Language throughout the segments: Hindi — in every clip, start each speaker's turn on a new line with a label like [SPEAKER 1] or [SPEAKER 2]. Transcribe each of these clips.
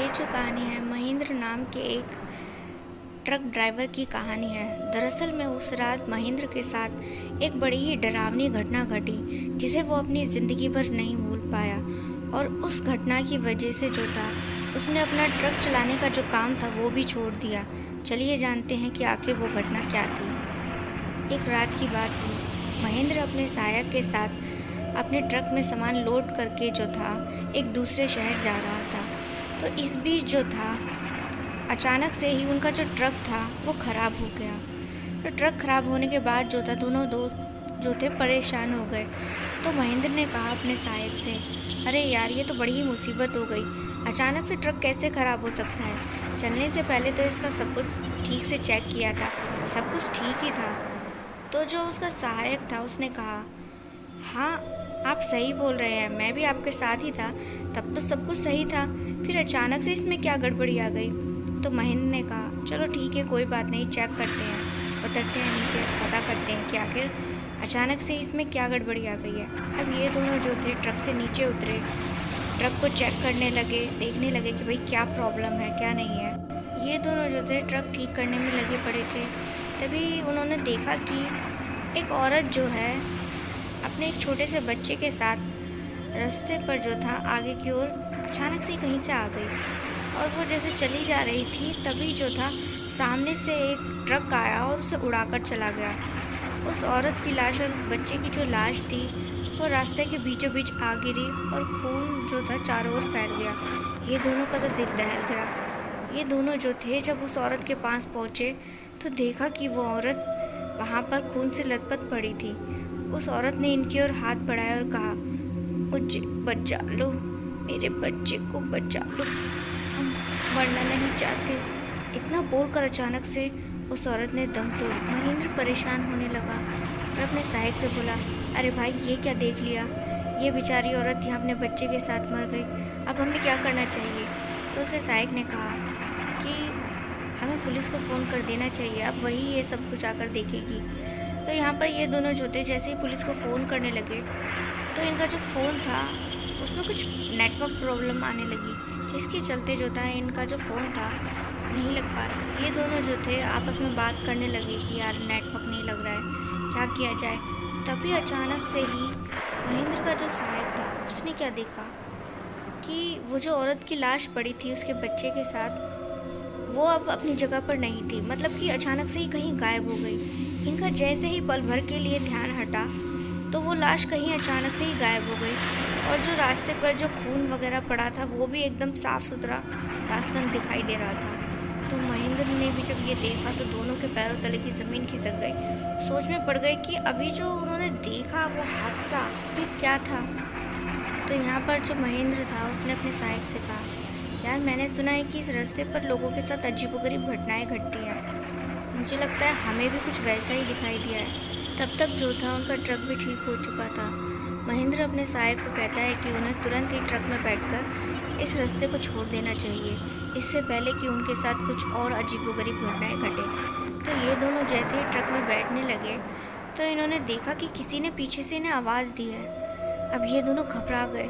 [SPEAKER 1] ये जो कहानी है महेंद्र नाम के एक ट्रक ड्राइवर की कहानी है। दरअसल में उस रात महेंद्र के साथ एक बड़ी ही डरावनी घटना घटी जिसे वो अपनी ज़िंदगी भर नहीं भूल पाया। और उस घटना की वजह से जो था उसने अपना ट्रक चलाने का जो काम था वो भी छोड़ दिया। चलिए जानते हैं कि आखिर वो घटना क्या थी। एक रात की बात थी। महेंद्र अपने सहायक के साथ अपने ट्रक में सामान लोड करके जो था एक दूसरे शहर जा रहा था। तो इस बीच जो था अचानक से ही उनका जो ट्रक था वो ख़राब हो गया। तो ट्रक ख़राब होने के बाद जो था दोनों दोस्त जो थे परेशान हो गए। तो महेंद्र ने कहा अपने सहायक से, अरे यार ये तो बड़ी ही मुसीबत हो गई, अचानक से ट्रक कैसे ख़राब हो सकता है। चलने से पहले तो इसका सब कुछ ठीक से चेक किया था, सब कुछ ठीक ही था। तो जो उसका सहायक था उसने कहा, हाँ आप सही बोल रहे हैं, मैं भी आपके साथ ही था, तब तो सब कुछ सही था, फिर अचानक से इसमें क्या गड़बड़ी आ गई। तो महेंद्र ने कहा, चलो ठीक है कोई बात नहीं, चेक करते हैं, उतरते हैं नीचे, पता करते हैं कि आखिर अचानक से इसमें क्या गड़बड़ी आ गई है। अब ये दोनों जो थे ट्रक से नीचे उतरे, ट्रक को चेक करने लगे, देखने लगे कि भाई क्या प्रॉब्लम है क्या नहीं है। ये दोनों जो थे ट्रक ठीक करने में लगे पड़े थे। तभी उन्होंने देखा कि एक औरत जो है अपने एक छोटे से बच्चे के साथ रास्ते पर जो था आगे की ओर अचानक से कहीं से आ गई। और वो जैसे चली जा रही थी तभी जो था सामने से एक ट्रक आया और उसे उड़ाकर चला गया। उस औरत की लाश और उस बच्चे की जो लाश थी वो रास्ते के बीचों बीच आ गिरी और खून जो था चारों ओर फैल गया। ये दोनों का तो दिल दहल गया। ये दोनों जो थे जब उस औरत के पास पहुँचे तो देखा कि वो औरत वहाँ पर खून से लथपथ पड़ी थी। उस औरत ने इनकी ओर हाथ बढ़ाया और कहा, मुझे बचा लो, मेरे बच्चे को बचा लो, हम मरना नहीं चाहते। इतना बोलकर अचानक से उस औरत ने दम तोड़। महेंद्र परेशान होने लगा और अपने सहायक से बोला, अरे भाई ये क्या देख लिया, ये बेचारी औरत यहाँ अपने बच्चे के साथ मर गई, अब हमें क्या करना चाहिए। तो उसके सहायक ने कहा कि हमें पुलिस को फ़ोन कर देना चाहिए, अब वही ये सब कुछ आकर देखेगी। तो यहाँ पर ये दोनों जो थे जैसे ही पुलिस को फ़ोन करने लगे तो इनका जो फ़ोन था उसमें कुछ नेटवर्क प्रॉब्लम आने लगी, जिसके चलते जो था इनका जो फ़ोन था नहीं लग पा रहा। ये दोनों जो थे आपस में बात करने लगे कि यार नेटवर्क नहीं लग रहा है, क्या किया जाए। तभी अचानक से ही महेंद्र का जो सहायक था उसने क्या देखा कि वो जो औरत की लाश पड़ी थी उसके बच्चे के साथ वो अब अपनी जगह पर नहीं थी, मतलब कि अचानक से ही कहीं गायब हो गई। इनका जैसे ही पल भर के लिए ध्यान हटा तो वो लाश कहीं अचानक से ही गायब हो गई। और जो रास्ते पर जो खून वगैरह पड़ा था वो भी एकदम साफ़ सुथरा रास्ता दिखाई दे रहा था। तो महेंद्र ने भी जब ये देखा तो दोनों के पैरों तले की ज़मीन खिसक गई। सोच में पड़ गए कि अभी जो उन्होंने देखा वो हादसा फिर क्या था। तो यहाँ पर जो महेंद्र था उसने अपने सहायक से कहा, यार मैंने सुना है कि इस रास्ते पर लोगों के साथ अजीबोगरीब घटनाएं घटती हैं, मुझे लगता है हमें भी कुछ वैसा ही दिखाई दिया है। तब तक जो था उनका ट्रक भी ठीक हो चुका था। महेंद्र अपने सहायक को कहता है कि उन्हें तुरंत ही ट्रक में बैठकर इस रास्ते को छोड़ देना चाहिए, इससे पहले कि उनके साथ कुछ और अजीबोगरीब घटनाएं घटें। तो ये दोनों जैसे ही ट्रक में बैठने लगे तो इन्होंने देखा कि किसी ने पीछे से इन्हें आवाज़ दी है। अब ये दोनों घबरा गए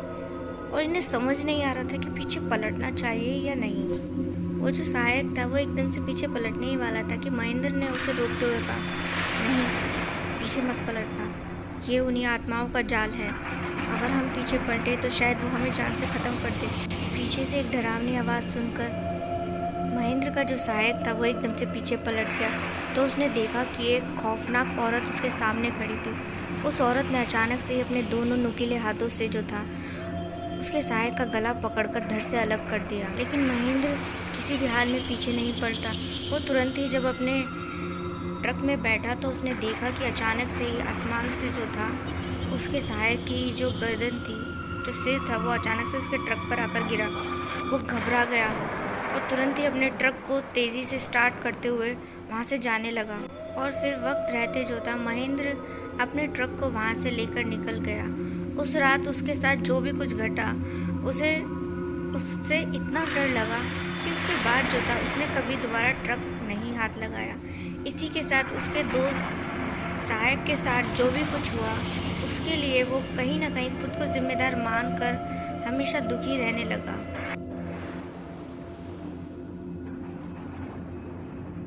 [SPEAKER 1] और इन्हें समझ नहीं आ रहा था कि पीछे पलटना चाहिए या नहीं। वो जो सहायक था वो एकदम से पीछे पलटने ही वाला था कि महेंद्र ने उसे रोकते हुए कहा, नहीं पीछे मत पलटना, ये उन्हीं आत्माओं का जाल है, अगर हम पीछे पलटे तो शायद वो हमें जान से ख़त्म कर दे। पीछे से एक डरावनी आवाज़ सुनकर महेंद्र का जो सहायक था वो एकदम से पीछे पलट गया। तो उसने देखा कि एक खौफनाक औरत उसके सामने खड़ी थी। उस औरत ने अचानक से ही अपने दोनों नुकीले हाथों से जो था उसके सहायक का गला पकड़कर धड़ से अलग कर दिया। लेकिन महेंद्र किसी भी हाल में पीछे नहीं पलटा। वो तुरंत ही जब अपने ट्रक में बैठा तो उसने देखा कि अचानक से ही आसमान से जो था उसके सहायक की जो गर्दन थी, जो सिर था वो अचानक से उसके ट्रक पर आकर गिरा। वो घबरा गया और तुरंत ही अपने ट्रक को तेज़ी से स्टार्ट करते हुए वहाँ से जाने लगा। और फिर वक्त रहते जो था महेंद्र अपने ट्रक को वहाँ से लेकर निकल गया। उस रात उसके साथ जो भी कुछ घटा उससे इतना डर लगा कि उसके बाद जो था उसने कभी दोबारा ट्रक नहीं हाथ लगाया। इसी के साथ उसके दोस्त सहायक के साथ जो भी कुछ हुआ उसके लिए वो कहीं ना कहीं खुद को जिम्मेदार मानकर हमेशा दुखी रहने लगा।